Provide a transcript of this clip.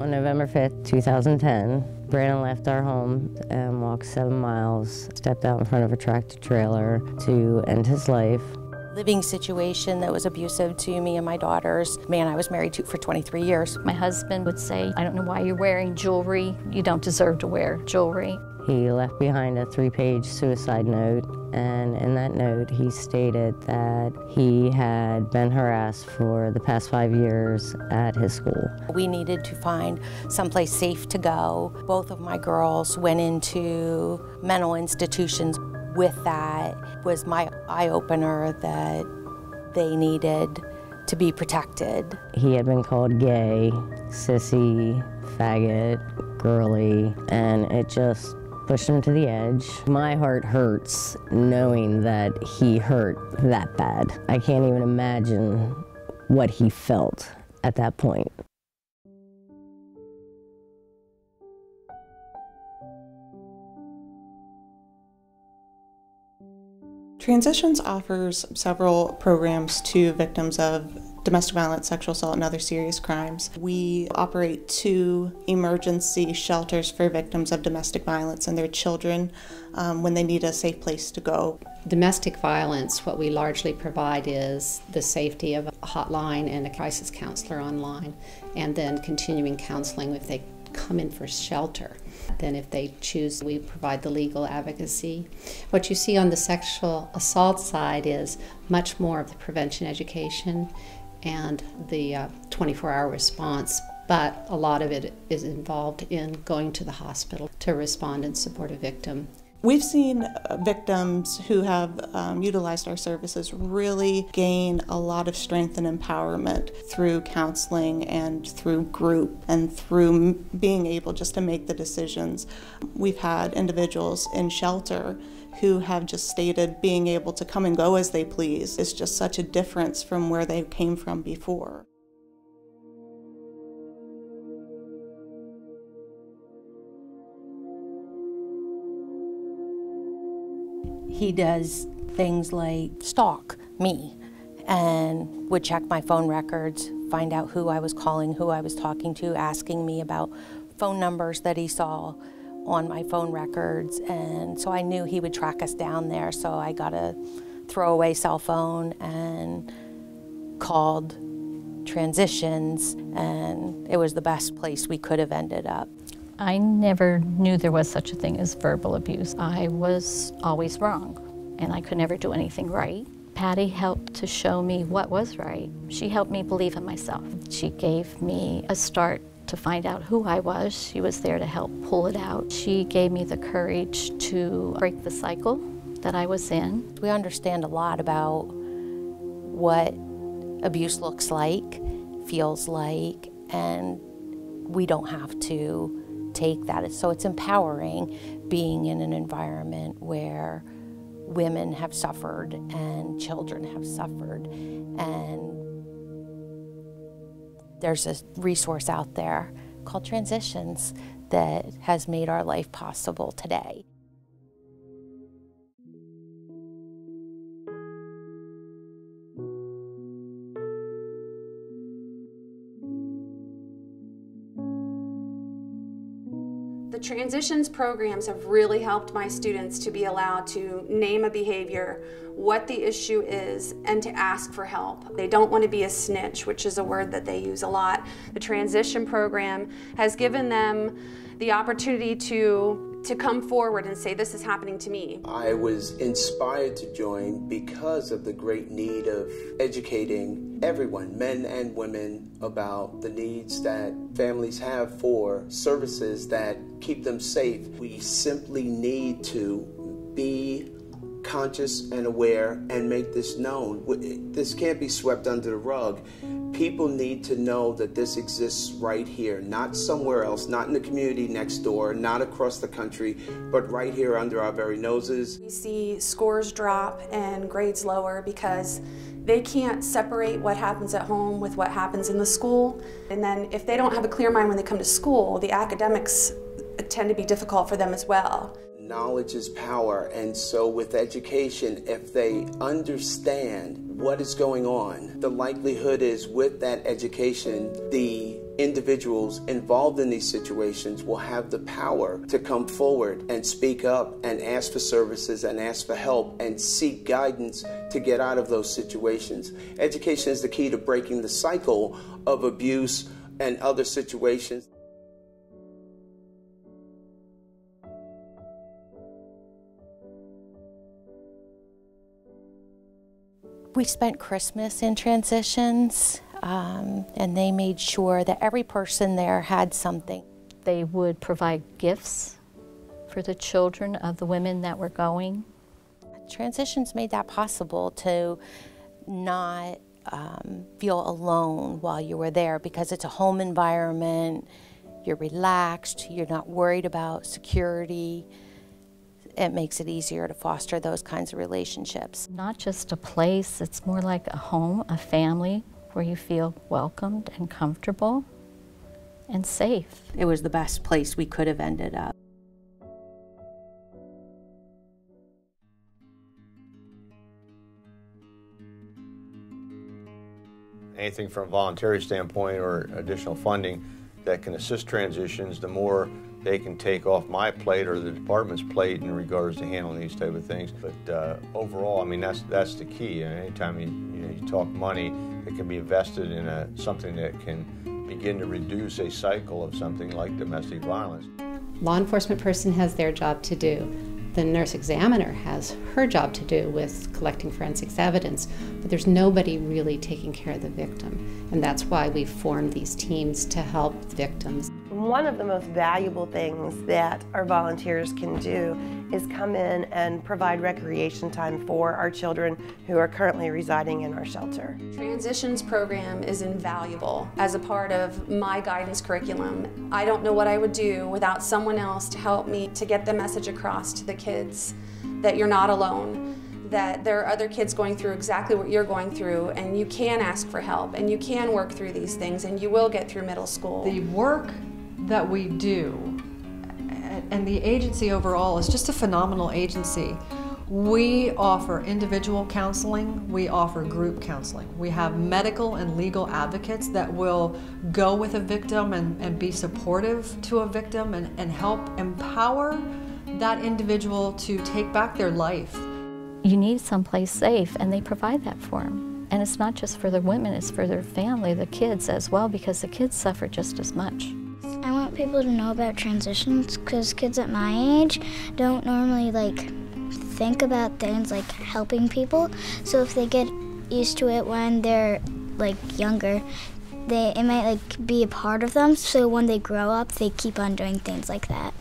On November 5th, 2010, Brandon left our home and walked 7 miles, stepped out in front of a tractor trailer to end his life. Living situation that was abusive to me and my daughters. Man I was married to for 23 years. My husband would say, I don't know why you're wearing jewelry. You don't deserve to wear jewelry. He left behind a 3-page suicide note, and in that note he stated that he had been harassed for the past 5 years at his school. We needed to find someplace safe to go. Both of my girls went into mental institutions. With that was my eye-opener that they needed to be protected. He had been called gay, sissy, faggot, girly, and it just pushed him to the edge. My heart hurts knowing that he hurt that bad. I can't even imagine what he felt at that point. Transitions offers several programs to victims of domestic violence, sexual assault, and other serious crimes. We operate 2 emergency shelters for victims of domestic violence and their children when they need a safe place to go. Domestic violence, what we largely provide is the safety of a hotline and a crisis counselor online, and then continuing counseling if they come in for shelter. Then if they choose, we provide the legal advocacy. What you see on the sexual assault side is much more of the prevention education and the 24-hour response, but a lot of it is involved in going to the hospital to respond and support a victim. We've seen victims who have utilized our services really gain a lot of strength and empowerment through counseling and through group and through being able just to make the decisions. We've had individuals in shelter who have just stated being able to come and go as they please is just such a difference from where they came from before. He does things like stalk me and would check my phone records, find out who I was calling, who I was talking to, asking me about phone numbers that he saw on my phone records. And so I knew he would track us down there, so I got a throwaway cell phone and called Transitions, and it was the best place we could have ended up. I never knew there was such a thing as verbal abuse. I was always wrong, and I could never do anything right. Patty helped to show me what was right. She helped me believe in myself. She gave me a start to find out who I was. She was there to help pull it out. She gave me the courage to break the cycle that I was in. We understand a lot about what abuse looks like, feels like, and we don't have to take that. So it's empowering being in an environment where women have suffered and children have suffered, and there's a resource out there called Transitions that has made our life possible today. The Transitions programs have really helped my students to be allowed to name a behavior, what the issue is, and to ask for help. They don't want to be a snitch, which is a word that they use a lot. The Transition program has given them the opportunity to come forward and say, this is happening to me. I was inspired to join because of the great need of educating everyone, men and women, about the needs that families have for services that keep them safe. We simply need to be conscious and aware and make this known. This can't be swept under the rug. People need to know that this exists right here, not somewhere else, not in the community next door, not across the country, but right here under our very noses. We see scores drop and grades lower because they can't separate what happens at home with what happens in the school. And then if they don't have a clear mind when they come to school, the academics tend to be difficult for them as well. Knowledge is power, and so with education, if they understand what is going on, the likelihood is with that education, the individuals involved in these situations will have the power to come forward and speak up and ask for services and ask for help and seek guidance to get out of those situations. Education is the key to breaking the cycle of abuse and other situations. We spent Christmas in transitions, and they made sure that every person there had something. They would provide gifts for the children of the women that were going. Transitions made that possible to not feel alone while you were there, because it's a home environment, you're relaxed, you're not worried about security. It makes it easier to foster those kinds of relationships. Not just a place, it's more like a home, a family, where you feel welcomed and comfortable and safe. It was the best place we could have ended up. Anything from a voluntary standpoint or additional funding that can assist transitions, the more they can take off my plate or the department's plate in regards to handling these type of things. But overall, I mean, that's the key. And anytime you talk money, it can be invested in something that can begin to reduce a cycle of something like domestic violence. Law enforcement person has their job to do. The nurse examiner has her job to do with collecting forensics evidence, but there's nobody really taking care of the victim. And that's why we've formed these teams to help victims. One of the most valuable things that our volunteers can do is come in and provide recreation time for our children who are currently residing in our shelter. Transitions program is invaluable as a part of my guidance curriculum. I don't know what I would do without someone else to help me to get the message across to the kids that you're not alone, that there are other kids going through exactly what you're going through, and you can ask for help, and you can work through these things, and you will get through middle school. The work that we do and the agency overall is just a phenomenal agency. We offer individual counseling, we offer group counseling. We have medical and legal advocates that will go with a victim and be supportive to a victim and help empower that individual to take back their life. You need someplace safe, and they provide that for them. And it's not just for the women, it's for their family, the kids as well, because the kids suffer just as much. I want people to know about transitions because kids at my age don't normally think about things like helping people. So if they get used to it when they're younger, it might be a part of them. So when they grow up, they keep on doing things like that.